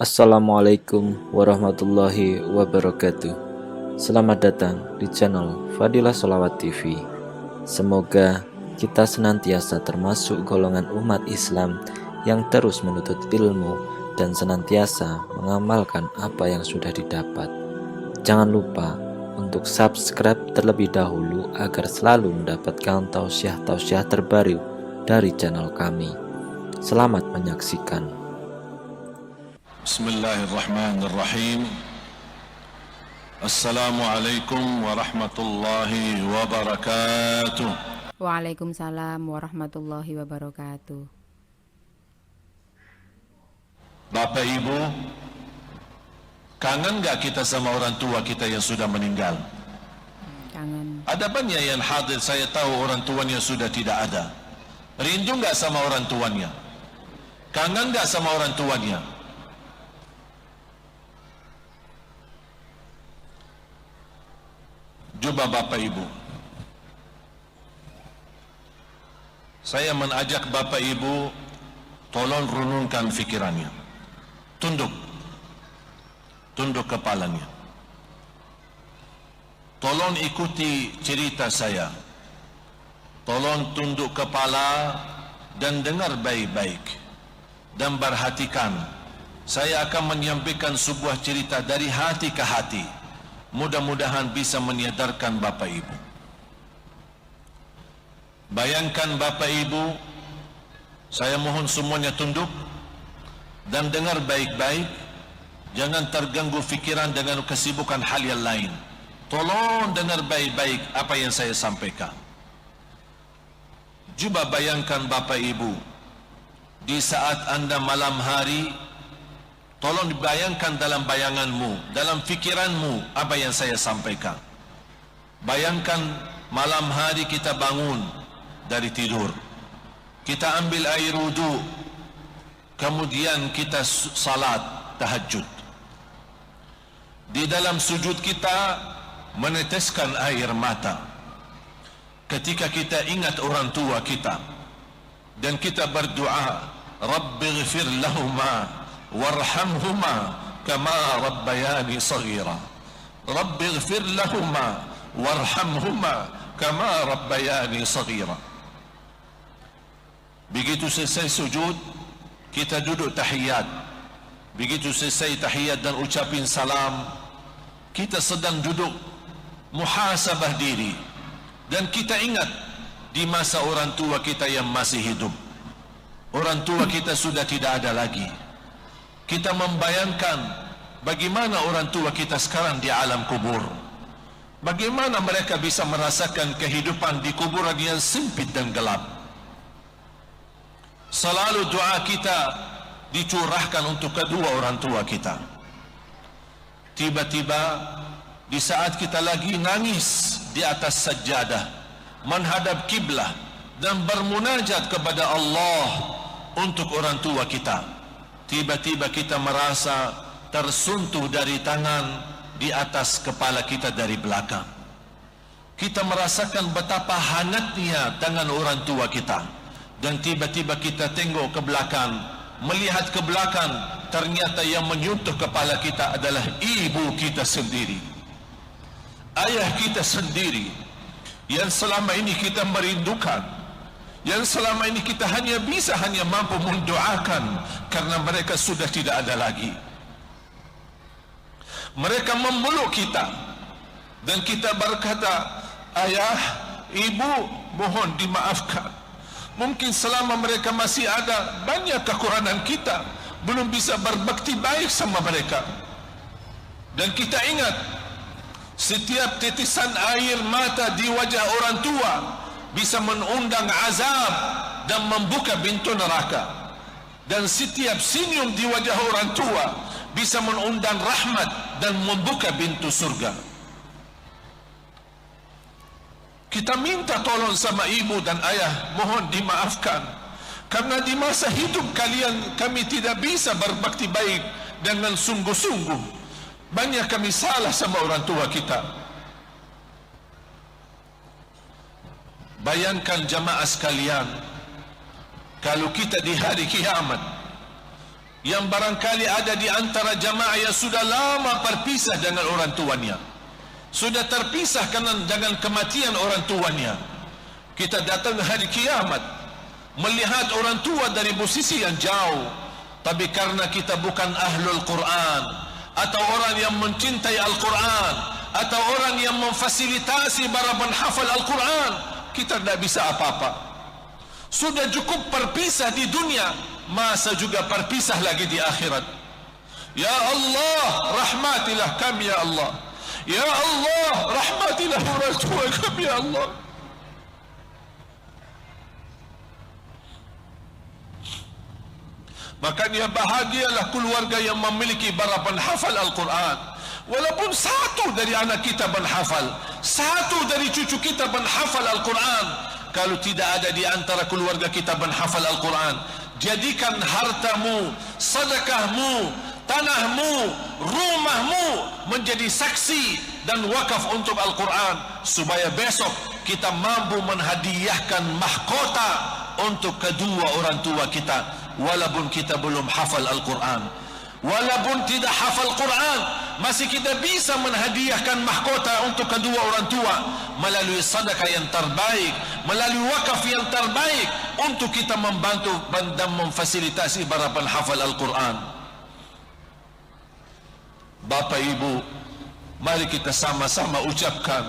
Assalamualaikum warahmatullahi wabarakatuh. Selamat datang di channel Fadilah Sholawat TV. Semoga kita senantiasa termasuk golongan umat Islam yang terus menuntut ilmu dan senantiasa mengamalkan apa yang sudah didapat. Jangan lupa untuk subscribe terlebih dahulu agar selalu mendapatkan tausiah-tausiah terbaru dari channel kami. Selamat menyaksikan. Bismillahirrahmanirrahim. Assalamualaikum warahmatullahi wabarakatuh. Waalaikumsalam warahmatullahi wabarakatuh. Bapak Ibu, kangen gak kita sama orang tua kita yang sudah meninggal? Kangen. Ada banyak yang hadir, saya tahu orang tuanya sudah tidak ada. Rindu gak sama orang tuanya? Kangen gak sama orang tuanya? Coba Bapak Ibu, saya mengajak Bapak Ibu, tolong renungkan fikirannya. Tunduk kepalanya. Tolong ikuti cerita saya. Tolong tunduk kepala dan dengar baik-baik. Dan perhatikan, saya akan menyampaikan sebuah cerita dari hati ke hati. Mudah-mudahan bisa menyadarkan Bapak Ibu. Bayangkan Bapak Ibu, saya mohon semuanya tunduk dan dengar baik-baik. Jangan terganggu fikiran dengan kesibukan hal yang lain. Tolong dengar baik-baik apa yang saya sampaikan. Cuba bayangkan Bapak Ibu, di saat Anda malam hari, tolong dibayangkan dalam bayanganmu, dalam fikiranmu apa yang saya sampaikan. Bayangkan malam hari kita bangun dari tidur. Kita ambil air wudu, kemudian kita salat tahajud. Di dalam sujud kita meneteskan air mata. Ketika kita ingat orang tua kita dan kita berdoa, Rabbighfir lahuma warhamhuma kama rabbayani saghira. Rabbighfir lahuma warhamhuma kama rabbayani saghira. Begitu selesai sujud, kita duduk tahiyat. Begitu selesai tahiyat dan ucapin salam, kita sedang duduk muhasabah diri dan kita ingat di masa orang tua kita yang masih hidup. Orang tua kita sudah tidak ada lagi. Kita membayangkan bagaimana orang tua kita sekarang di alam kubur. Bagaimana mereka bisa merasakan kehidupan di kuburan yang sempit dan gelap. Selalu doa kita dicurahkan untuk kedua orang tua kita. Tiba-tiba di saat kita lagi nangis di atas sajadah, menghadap kiblah dan bermunajat kepada Allah untuk orang tua kita, tiba-tiba kita merasa tersentuh dari tangan di atas kepala kita dari belakang. Kita merasakan betapa hangatnya tangan orang tua kita. Dan tiba-tiba kita tengok ke belakang, melihat ke belakang, ternyata yang menyentuh kepala kita adalah ibu kita sendiri, ayah kita sendiri, yang selama ini kita merindukan, yang selama ini kita hanya mampu mendoakan karena mereka sudah tidak ada lagi. Mereka memeluk kita dan kita berkata, ayah, ibu, mohon dimaafkan. Mungkin selama mereka masih ada, banyak kekurangan kita, belum bisa berbakti baik sama mereka. Dan kita ingat, setiap titisan air mata di wajah orang tua bisa mengundang azab dan membuka pintu neraka. Dan setiap senyum di wajah orang tua bisa mengundang rahmat dan membuka pintu surga. Kita minta tolong sama ibu dan ayah, mohon dimaafkan karena di masa hidup kalian kami tidak bisa berbakti baik dengan sungguh-sungguh. Banyak kami salah sama orang tua kita. Bayangkan jamaah sekalian, kalau kita di hari kiamat yang barangkali ada di antara jamaah yang sudah lama berpisah dengan orang tuanya, sudah terpisah dengan kematian orang tuanya. Kita datang hari kiamat melihat orang tua dari posisi yang jauh, tapi karena kita bukan ahlul Quran, atau orang yang mencintai Al-Quran, atau orang yang memfasilitasi para penghafal Al-Quran, kita tidak bisa apa-apa. Sudah cukup berpisah di dunia, masa juga berpisah lagi di akhirat. Ya Allah, rahmatilah kami ya Allah. Ya Allah, rahmatilah orang tua kami ya Allah. Makanya bahagialah keluarga yang memiliki para penghafal Al-Quran. Walaupun satu dari anak kita penghafal, satu dari cucu kita penghafal Al-Quran. Kalau tidak ada di antara keluarga kita penghafal Al-Quran, jadikan hartamu, sedekahmu, tanahmu, rumahmu menjadi saksi dan wakaf untuk Al-Quran, supaya besok kita mampu menghadiahkan mahkota untuk kedua orang tua kita, walaupun kita belum hafal Al-Quran. Walaupun tidak hafal Quran, masih kita bisa menghadiahkan mahkota untuk kedua orang tua melalui sedekah yang terbaik, melalui wakaf yang terbaik, untuk kita membantu dan memfasilitasi para penghafal Al-Quran. Bapak Ibu, mari kita sama-sama ucapkan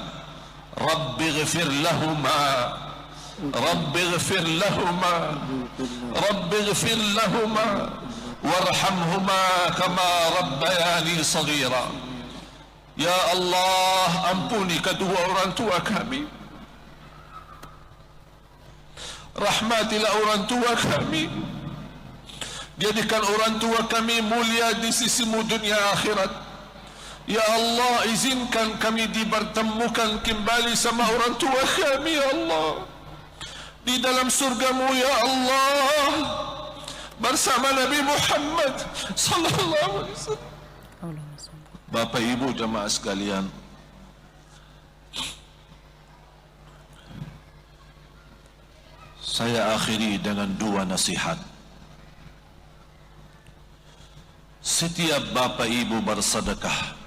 Rabbi ghfir lahuma, Rabbi ghfir lahuma, Rabbi ghfir lahuma warhamhuma kama rabbayani saghira. Ya Allah, ampuni kedua orang tua kami, rahmatilah orang tua kami, jadikan orang tua kami mulia di sisimu dunia akhirat. Ya Allah, izinkan kami dipertemukan kembali sama orang tua kami ya Allah di dalam surgamu ya Allah, bersama Nabi Muhammad sallallahu alaihi wasallam. Bapak Ibu jamaah sekalian, saya akhiri dengan dua nasihat. Setiap Bapak Ibu bersedekah,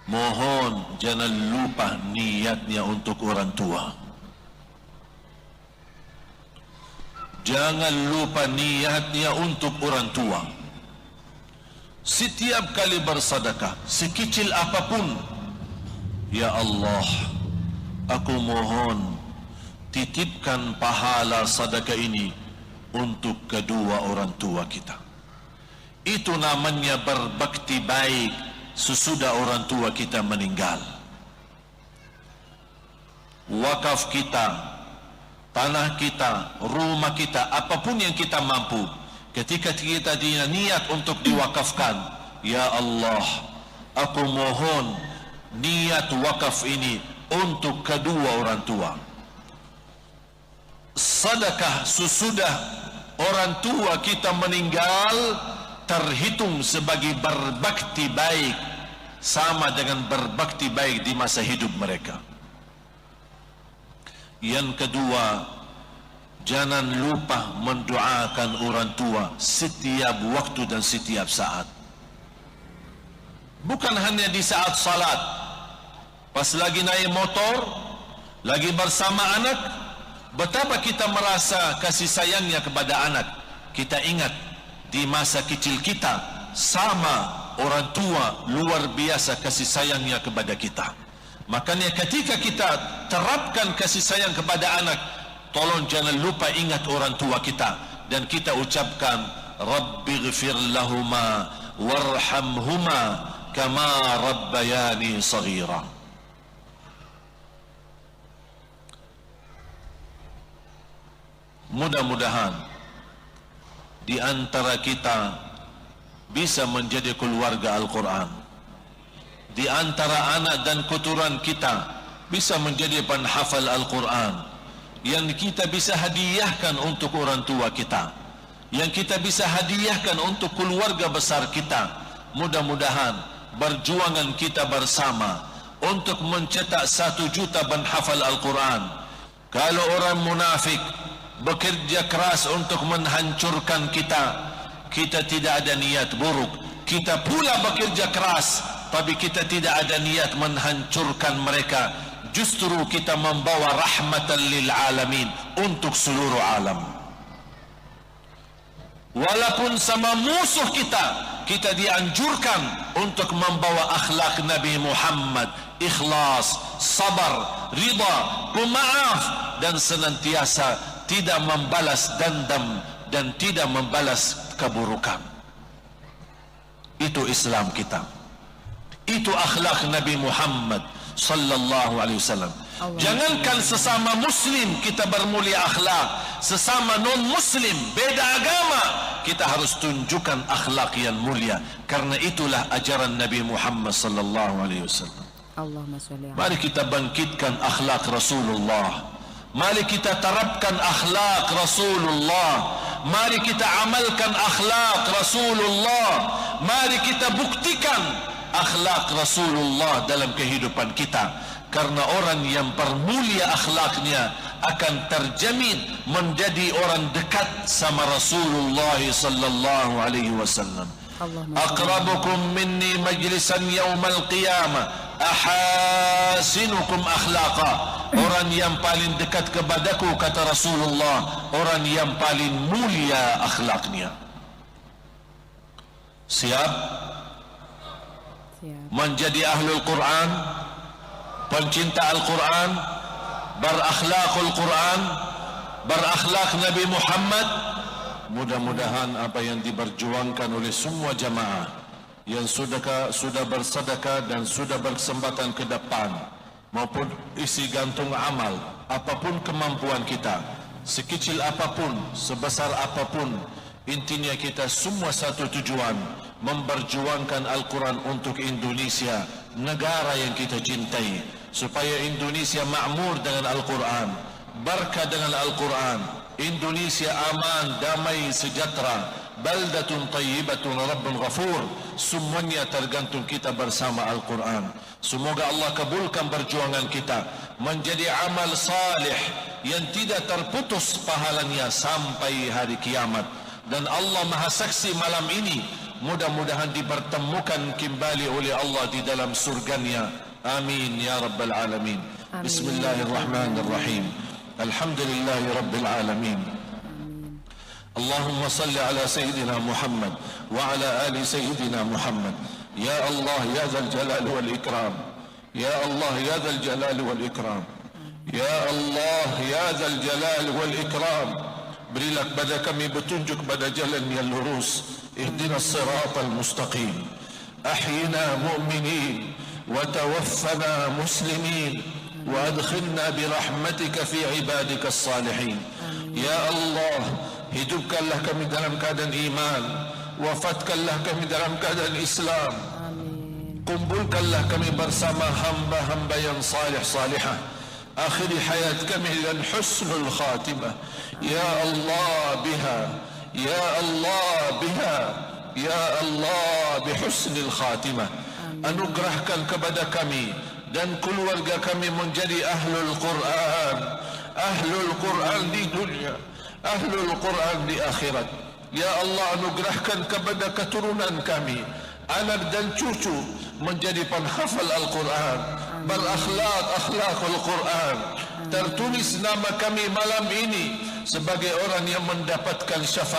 mohon jangan lupa niatnya untuk orang tua. Jangan lupa niatnya untuk orang tua. Setiap kali bersedekah, sekecil apapun, ya Allah, aku mohon titipkan pahala sedekah ini untuk kedua orang tua kita. Itu namanya berbakti baik sesudah orang tua kita meninggal. Wakaf kita, tanah kita, rumah kita, apapun yang kita mampu, ketika kita niat untuk diwakafkan, ya Allah, aku mohon niat wakaf ini untuk kedua orang tua. Sedekah sesudah orang tua kita meninggal terhitung sebagai berbakti baik, sama dengan berbakti baik di masa hidup mereka. Yang kedua, jangan lupa mendoakan orang tua setiap waktu dan setiap saat. Bukan hanya di saat salat, pas lagi naik motor, lagi bersama anak, betapa kita merasa kasih sayangnya kepada anak. Kita ingat di masa kecil kita, sama orang tua luar biasa kasih sayangnya kepada kita. Makanya ketika kita terapkan kasih sayang kepada anak, tolong jangan lupa ingat orang tua kita, dan kita ucapkan Rabbi ghfir lahuma warhamhuma kama rabbayani saghira. Mudah-mudahan di antara kita bisa menjadi keluarga Al-Quran. Di antara anak dan keturunan kita bisa menjadi penghafal Al-Quran, yang kita bisa hadiahkan untuk orang tua kita, yang kita bisa hadiahkan untuk keluarga besar kita. Mudah-mudahan perjuangan kita bersama untuk mencetak 1 juta penghafal Al-Quran. Kalau orang munafik bekerja keras untuk menghancurkan kita, kita tidak ada niat buruk. Kita pula bekerja keras, tapi kita tidak ada niat menghancurkan mereka. Justru kita membawa rahmatan lil alamin, untuk seluruh alam. Walaupun sama musuh kita dianjurkan untuk membawa akhlak Nabi Muhammad, ikhlas, sabar, ridha, pemaaf, dan senantiasa tidak membalas dendam dan tidak membalas keburukan. Itu Islam kita. Itu akhlak Nabi Muhammad sallallahu alaihi wasallam. Jangankan sesama muslim kita bermulia akhlak, sesama non muslim beda agama kita harus tunjukkan akhlak yang mulia, karena itulah ajaran Nabi Muhammad sallallahu alaihi wasallam. Allahumma sholli alaihi. Mari kita bangkitkan akhlak Rasulullah. Mari kita terapkan akhlak Rasulullah. Mari kita amalkan akhlak Rasulullah. Mari kita buktikan akhlak Rasulullah dalam kehidupan kita. Karena orang yang bermulia akhlaknya akan terjamin menjadi orang dekat sama Rasulullah sallallahu alaihi wasallam. Aqrabukum minni majlisan yaumal qiyamah ahasinukum akhlaqa. Orang yang paling dekat kepadaku, kata Rasulullah, orang yang paling mulia akhlaknya. Siap? Menjadi ahlul Quran, pencinta Al-Quran, berakhlakul Quran, berakhlak Nabi Muhammad. Mudah-mudahan apa yang diperjuangkan oleh semua jamaah yang sudah bersedekah dan sudah berkesempatan ke depan, maupun isi gantung amal, apapun kemampuan kita, sekecil apapun, sebesar apapun, intinya kita semua satu tujuan, memperjuangkan Al-Quran untuk Indonesia, negara yang kita cintai, supaya Indonesia makmur dengan Al-Quran, berkah dengan Al-Quran, Indonesia aman, damai, sejahtera, baldatun tayyibatun rabbun ghafur. Semuanya tergantung kita bersama Al-Quran. Semoga Allah kabulkan perjuangan kita menjadi amal salih yang tidak terputus pahalanya sampai hari kiamat. Dan Allah Maha Saksi malam ini mudah-mudahan dipertemukan kembali oleh Allah di dalam surganya. Amin ya rabbal alamin. Bismillahirrahmanirrahim. Alhamdulillahi rabbil alamin. Allahumma salli ala Sayyidina Muhammad wa ala ali Sayyidina Muhammad. Ya Allah ya Dzal Jalal wal Ikram. Ya Allah ya Dzal Jalal wal Ikram. Ya Allah ya Dzal Jalal wal Ikram. Berilah kepada kami petunjuk pada jalan yang lurus. Ihdinas siratal mustaqim. Ahyina mu'minin wa tawaffana muslimin. وأدخلنا برحمتك في عبادك الصالحين. يا الله, hidupkanlah kami dalam keadaan iman, wafatkanlah kami dalam keadaan Islam. Kumpulkanlah kami bersama hamba-hamba yang salih-salihah. Akhiri hayat kami dengan husnul khatimah. Ya Allah biha, Ya Allah biha, Ya Allah bihusnil khatimah. Anugerahkan kepada kami dan keluarga kami menjadi ahlul Quran, ahlul Quran di dunia, ahlul Quran di akhirat. Ya Allah, anugerahkan kepada keturunan kami, anak dan cucu, menjadi penghafal Al-Quran, berakhlak akhlakul Quran. Tertulis nama kami malam ini sebagai orang yang mendapatkan syafaat